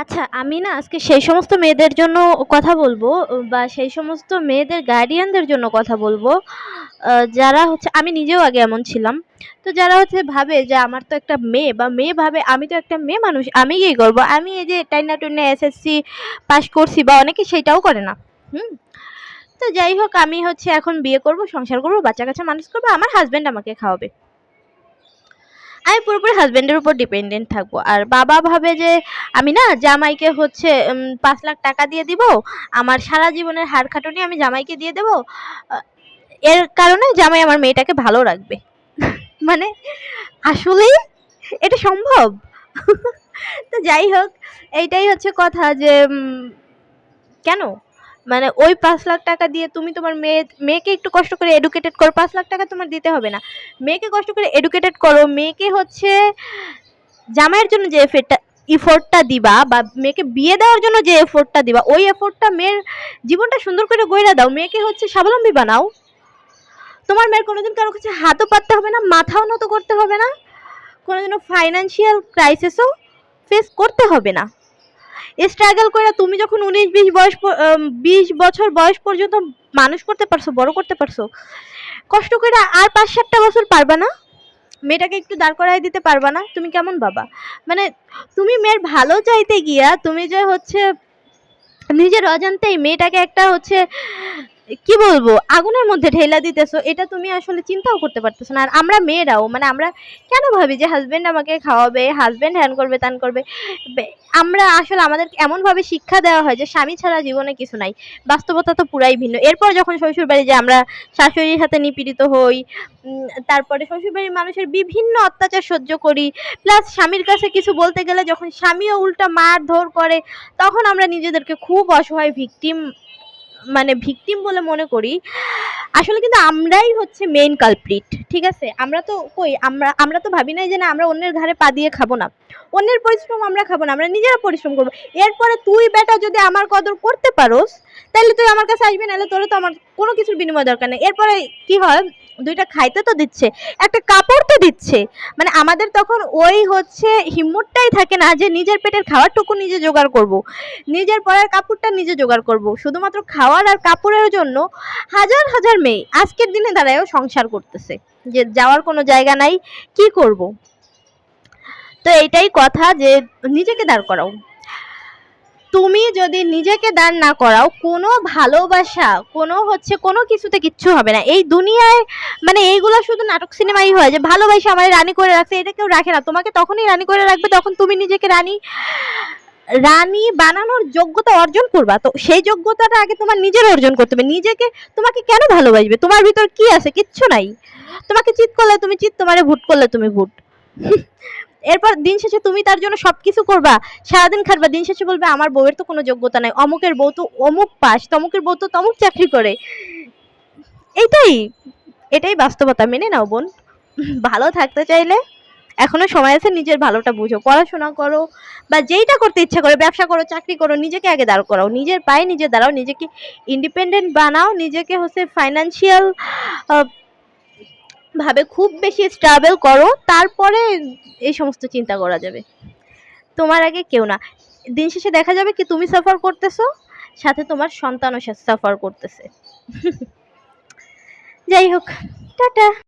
আচ্ছা, আমি না আজকে সেই সমস্ত মেয়েদের জন্য কথা বলবো, বা সেই সমস্ত মেয়েদের গার্ডিয়ানদের জন্য কথা বলবো, যারা হচ্ছে, আমি নিজেও আগে এমন ছিলাম। তো যারা হচ্ছে ভাবে যে আমার তো একটা মেয়ে, বা মেয়ে ভাবে আমি তো একটা মেয়ে মানুষ, আমি কি করব, আমি এই যে টাইনা টুইনা এসএসসি পাস করছি, বা অনেকে সেটাও করে না। হুম। তো যাই হোক, আমি হচ্ছে এখন বিয়ে করব, সংসার করব, বাচ্চা কাচ্চা মানুষ করবো, আমার হাজবেন্ড আমাকে খাওয়াবে। আমি পুরোপুরি হাজবেন্ডের উপর ডিপেন্ডেন্ট থাকবো। আর বাবা ভাবে যে আমি না জামাইকে হচ্ছে ৫ লাখ টাকা দিয়ে দিব, আমার সারা জীবনের হাড় খাটুনি আমি জামাইকে দিয়ে দেব, আহ, এর কারণে জামাই আমার মেয়েটাকে ভালো রাখবে। মানে আসলেই এটা সম্ভব? তো যাই হোক, এইটাই হচ্ছে কথা যে কেন, মানে ওই ৫ লাখ টাকা দিয়ে তুমি তোমার মেয়েকে একটু কষ্ট করে এডুকেটেড করো, ৫ লাখ টাকা তোমার দিতে হবে না। মেয়েকে কষ্ট করে এডুকেটেড করো, মেয়েকে হচ্ছে জামাইয়ের জন্য যে ইফোর্টটা দিবা, বা মেয়েকে বিয়ে দেওয়ার জন্য যে এফোর্টটা দিবা, ওই এফোর্টটা মেয়ের জীবনটা সুন্দর করে গইরা দাও, মেয়েকে হচ্ছে স্বাবলম্বী বানাও। তোমার মেয়ের কোনোদিন কারো কাছে হাতও পাততে হবে না, মাথাও নত করতে হবে না, কোনোদিনও ফাইন্যান্সিয়াল ক্রাইসিসও ফেস করতে হবে না। স্ট্রাগল করে তুমি যখন 19-20 বছর বয়স পর্যন্ত মানুষ করতে পারছো, বড় করতে পারছো, কষ্ট করে আর 5-7টা বছর পারবা না? মেয়েটাকে একটু দাঁড় করায় দিতে পারবা না? তুমি কেমন বাবা? মানে তুমি মেয়ের ভালো চাইতে গিয়া তুমি যে হচ্ছে নিজের অজান্তেই মেয়েটাকে একটা হচ্ছে কি বলবো আগুনের মধ্যে ঢেলা দিতেছো, এটা তুমি আসলে চিন্তাও করতে পারতেছো না। আর আমরা মেয়েরাও, মানে আমরা কেন ভাবি যে হাজবেন্ড আমাকে খাওয়াবে, হাজবেন্ড হ্যান করবে ত্যান করবে। আমরা আসলে আমাদের এমন ভাবে শিক্ষা দেওয়া হয় যে স্বামী ছাড়া জীবনে কিছু নাই। বাস্তবতা তো পুরাই ভিন্ন। এরপর যখন শ্বশুর বাড়ি যে আমরা শাশুড়ির হাতে নিপীড়িত হই, তারপরে শ্বশুর বাড়ির মানুষের বিভিন্ন অত্যাচার সহ্য করি, প্লাস স্বামীর কাছে কিছু বলতে গেলে যখন স্বামীও উল্টা মারধর করে, তখন আমরা নিজেদেরকে খুব অসহায় ভিকটিম, মানে ভিকটিম বলে মনে করি। আসলে কিন্তু আমরাই হচ্ছে মেইন কালপ্রিট। ঠিক আছে, আমরা তো কই, আমরা আমরা তো ভাবি নাই যে না আমরা অন্যের ঘাড়ে পা দিয়ে খাবো না, অন্যের পরিশ্রম আমরা খাবো না, আমরা নিজেরা পরিশ্রম করবো। এরপরে তুই বেটা যদি আমার কদর করতে পারোস, তাহলে তুই আমার কাছে আসবি, নাহলে তোর তো আমার কোনো কিছুর বিনিময় দরকার নেই। এরপরে কি হয়, দুইটা খাইতে তো দিচ্ছে, একটা কাপড় তো দিচ্ছে, মানে আমাদের তখন ওই হচ্ছে হিম্মতটাই থাকে না যে নিজের পেটের খাওয়ারটুকু নিজে জোগাড় করব, নিজের পরার কাপড়টা নিজে জোগাড় করব। শুধুমাত্র খাওয়ার আর কাপড়ের জন্য হাজার হাজার মেয়ে আজকের দিনে দাঁড়ায়ও সংসার করতেছে, যে যাওয়ার কোনো জায়গা নাই, কি করব। তো এইটাই কথা যে নিজেকে দাঁড় করাও। তুমি যদি নিজেকে দাঁড় না করাও, কোনো ভালোবাসা, কোনো হচ্ছে কোনো কিছুতে কিচ্ছু হবে না এই দুনিয়ায়। মানে এইগুলো শুধু নাটক সিনেমাই হয়, যে ভালোবাসা আমার রানী করে রাখছে, এটা কেউ রাখে না। তোমাকে তখনই রানী করে রাখবে যখন তুমি নিজেকে রানী রানী বানানোর যোগ্যতা অর্জন করবা। তো সেই যোগ্যতাটা আগে তোমার নিজের অর্জন করতে হবে। নিজেকে, তোমাকে কেন ভালোবাসবে, তোমার ভিতর কি আছে, কিচ্ছু নাই। তোমাকে চিৎ করলে তুমি চিৎ, তোমারে ভুট করলে তুমি ভুট। এরপর দিন শেষে তুমি তার জন্য সবকিছু করবা, সারাদিন খাটবা, দিন শেষে বলবে আমার বউয়ের তো কোনো যোগ্যতা নাই, অমুকের বউ তো অমুক পাস, তমুকের বউ তো তমুক চাকরি করে। এইটাই, এটাই বাস্তবতা, মেনে নাও বোন। ভালো থাকতে চাইলে এখনো সময় আছে, নিজের ভালোটা বুঝো, পড়াশোনা করো, বা যেইটা করতে ইচ্ছা করে, ব্যবসা করো, চাকরি করো, নিজেকে আগে দাঁড় করাও, নিজের পায়ে নিজে দাঁড়াও, নিজেকে ইন্ডিপেন্ডেন্ট বানাও, নিজেকে হচ্ছে ফাইন্যান্সিয়াল ভাবে খুব বেশি স্টেবল করো, তারপরে এই সমস্ত চিন্তা করা যাবে। তোমার আগে কেউ না। দিন শেষে দেখা যাবে কি তুমি সাফার করতেছো, সাথে তোমার সন্তানও সাফার করতেছে। যাই হোক, টাটা।